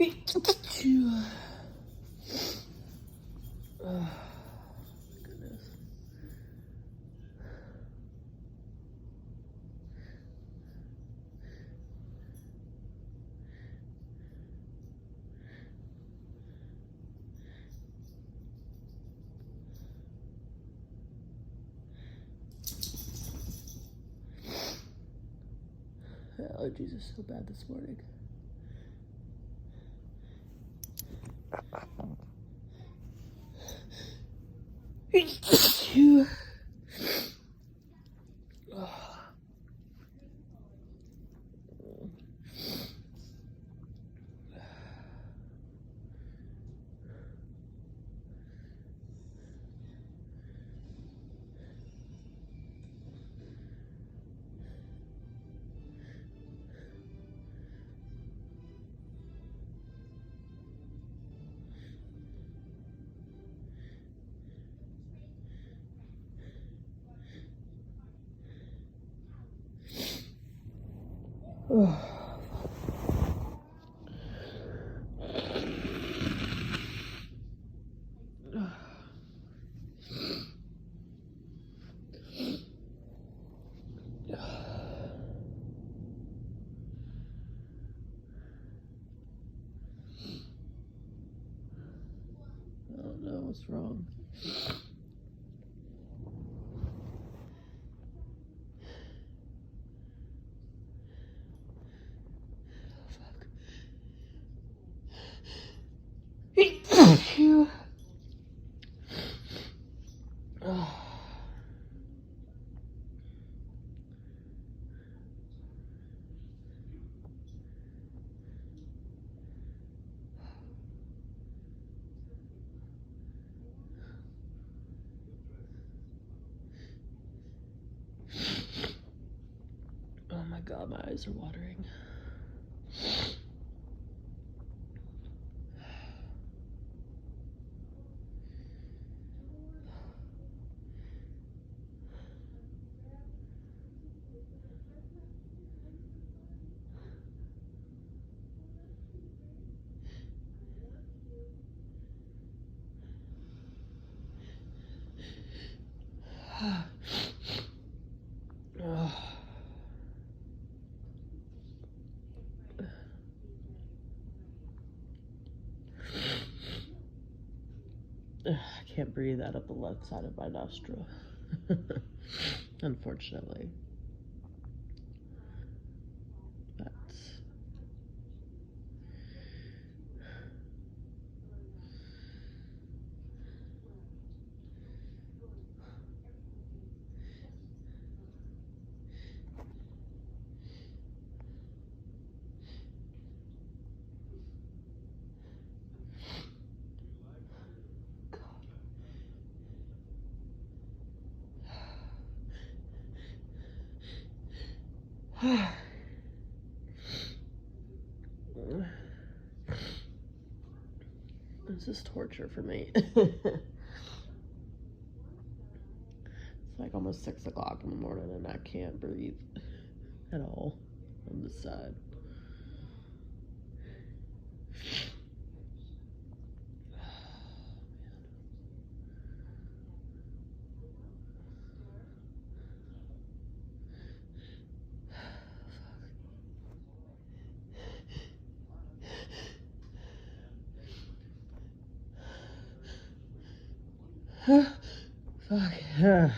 Oh, goodness. Allergies are so bad this morning. Oh. I don't know what's wrong. Phew. Oh my god, my eyes are watering. I can't breathe out of the left side of my nostril. Unfortunately. That's this is torture for me. It's like almost 6 o'clock in the morning and I can't breathe at all on this side. Fuck.